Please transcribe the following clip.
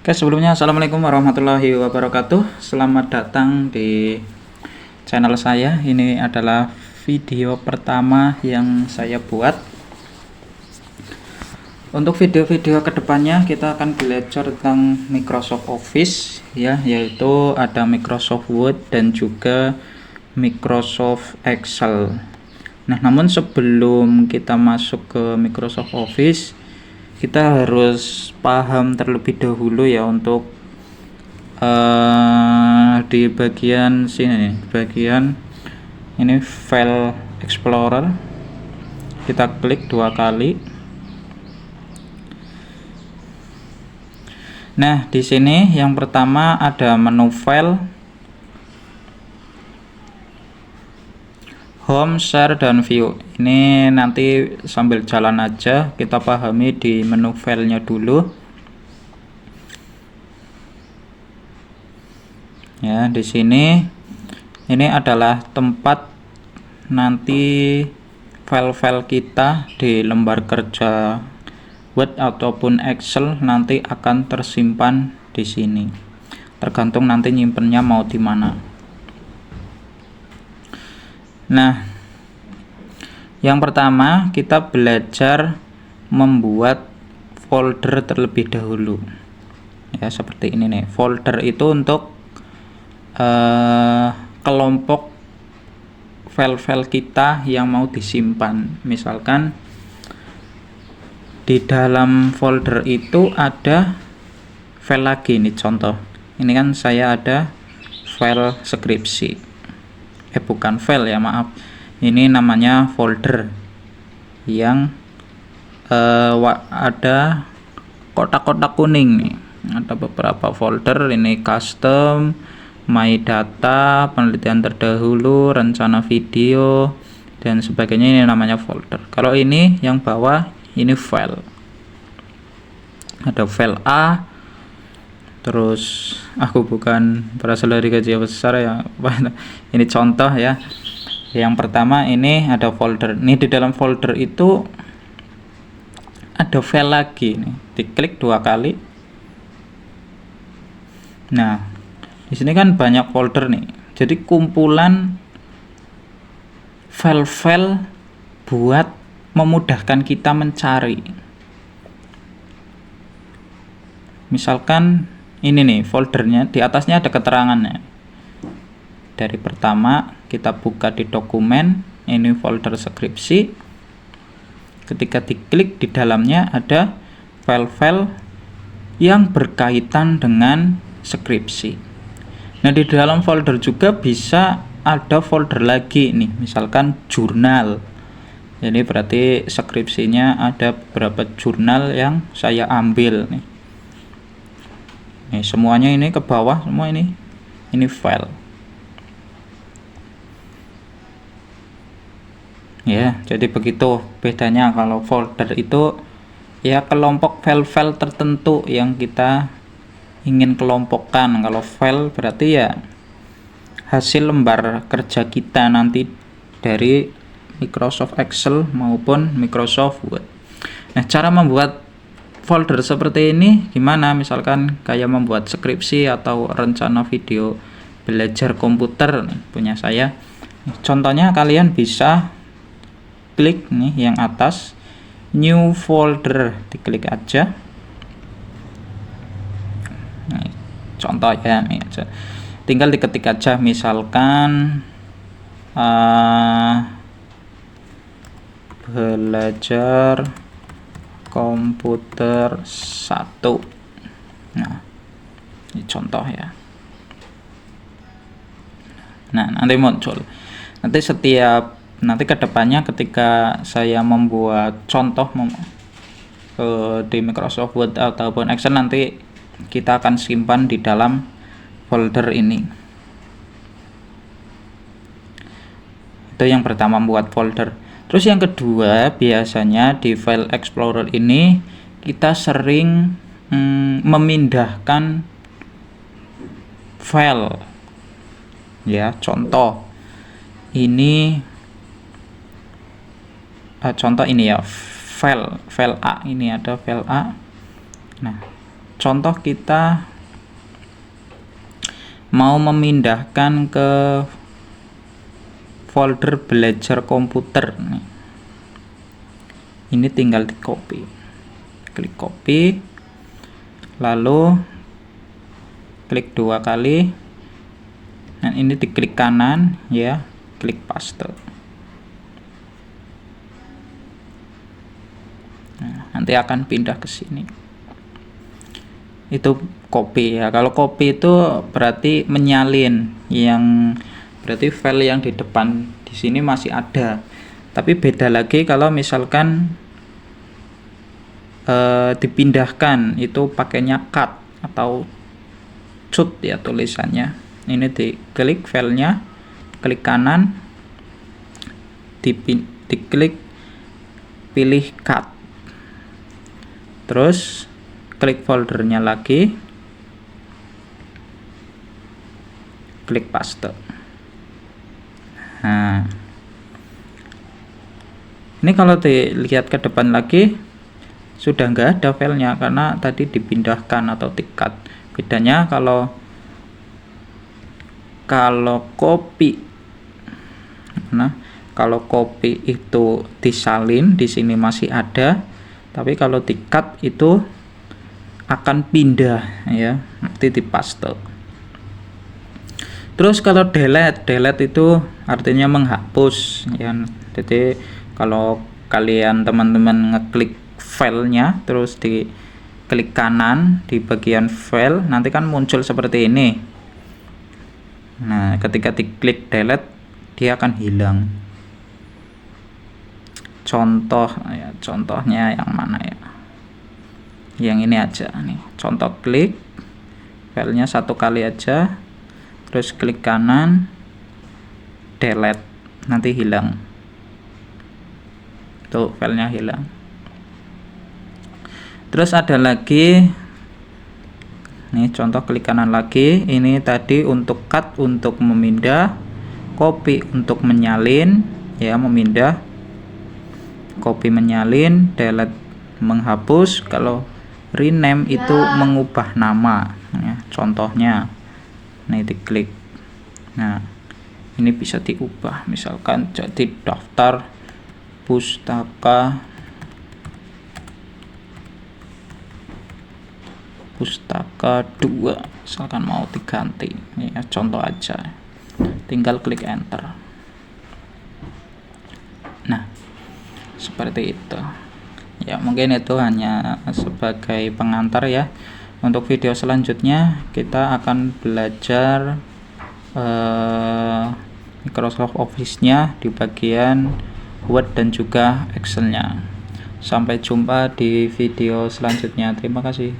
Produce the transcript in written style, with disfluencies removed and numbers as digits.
Oke, sebelumnya Assalamualaikum warahmatullahi wabarakatuh. Selamat datang di channel saya. Ini adalah video pertama yang saya buat. Untuk video-video kedepannya kita akan belajar tentang Microsoft Office ya, yaitu ada Microsoft Word dan juga Microsoft Excel. Nah, namun sebelum kita masuk ke Microsoft Office, kita harus paham terlebih dahulu ya untuk di bagian sini, bagian ini File Explorer. Kita klik 2 kali. Nah, di sini yang pertama ada menu File, Home, Share, dan View. Ini nanti sambil jalan aja kita pahami di menu filenya dulu. Ya, di sini ini adalah tempat nanti file-file kita di lembar kerja Word ataupun Excel nanti akan tersimpan di sini. Tergantung nanti nyimpennya mau di mana. Nah, yang pertama kita belajar membuat folder terlebih dahulu. Ya, seperti ini nih. Folder itu untuk kelompok file-file kita yang mau disimpan. Misalkan di dalam folder itu ada file lagi, ini contoh. Ini kan saya ada file skripsi. Bukan file ya, maaf. Ini namanya folder yang ada kotak-kotak kuning nih. Ada beberapa folder, ini custom, my data, penelitian terdahulu, rencana video, dan sebagainya. Ini namanya folder. Kalau ini yang bawah ini file. Ada file A. Terus aku bukan berasal dari gaji besar ya. Ini contoh ya. Yang pertama ini ada folder. Ini di dalam folder itu ada file lagi nih. Diklik 2 kali. Nah, di sini kan banyak folder nih. Jadi kumpulan file-file buat memudahkan kita mencari. Misalkan ini nih foldernya, di atasnya ada keterangannya. Dari pertama kita buka di dokumen, ini folder skripsi. Ketika diklik, di dalamnya ada file-file yang berkaitan dengan skripsi. Nah, di dalam folder juga bisa ada folder lagi nih, misalkan jurnal. Jadi berarti skripsinya ada beberapa jurnal yang saya ambil nih. Nih, semuanya ini ke bawah semua ini file. Ya, jadi begitu bedanya. Kalau folder itu ya kelompok file-file tertentu yang kita ingin kelompokkan. Kalau file berarti ya hasil lembar kerja kita nanti dari Microsoft Excel maupun Microsoft Word. Nah, cara membuat folder seperti ini gimana? Misalkan kayak membuat skripsi atau rencana video belajar komputer punya saya. Contohnya kalian bisa klik nih yang atas, new folder, diklik aja. Nah, contoh ya nih aja. Tinggal diketik aja misalkan belajar komputer 1. Nah, ini contoh ya. Nah, nanti muncul. Nanti kedepannya ketika saya membuat contoh di Microsoft Word ataupun Excel, nanti kita akan simpan di dalam folder ini. Itu yang pertama, membuat folder. Terus yang kedua, biasanya di File Explorer ini kita sering memindahkan file. Ya, contoh ini contoh ini ya, file A. Ini ada file A. Nah, contoh kita mau memindahkan ke folder belajar komputer nih. Ini tinggal di copy, klik copy, lalu klik 2 kali, dan ini diklik kanan ya, klik paste. Nah, nanti akan pindah ke sini. Itu copy ya. Kalau copy itu berarti menyalin, yang berarti file yang di depan di sini masih ada. Tapi beda lagi kalau misalkan dipindahkan, itu pakainya cut atau cut ya tulisannya. Ini diklik filenya, klik kanan, diklik pilih cut, terus klik foldernya lagi, klik paste. Nah, ini kalau dilihat ke depan lagi sudah nggak ada filenya karena tadi dipindahkan atau di-cut. Bedanya kalau copy, nah kalau copy itu disalin, di sini masih ada, tapi kalau di-cut itu akan pindah ya, nanti di paste. Terus kalau delete itu artinya menghapus ya. Jadi kalau kalian teman-teman ngeklik filenya, terus di klik kanan di bagian file, nanti kan muncul seperti ini. Nah, ketika diklik delete, dia akan hilang. Contohnya yang mana ya? Yang ini aja nih. Contoh, klik filenya 1 kali aja, terus klik kanan, delete, nanti hilang. Tuh, filenya hilang. Terus ada lagi nih, contoh klik kanan lagi. Ini tadi untuk cut untuk memindah, copy untuk menyalin ya, memindah, copy menyalin, delete menghapus, kalau rename itu mengubah nama ya, contohnya nih diklik. Nah, ini bisa diubah, misalkan jadi daftar pustaka 2, misalkan mau diganti ya, contoh aja, tinggal klik enter. Nah, seperti itu ya. Mungkin itu hanya sebagai pengantar ya. Untuk video selanjutnya kita akan belajar Microsoft Office-nya di bagian Word dan juga Excel-nya. Sampai jumpa di video selanjutnya. Terima kasih.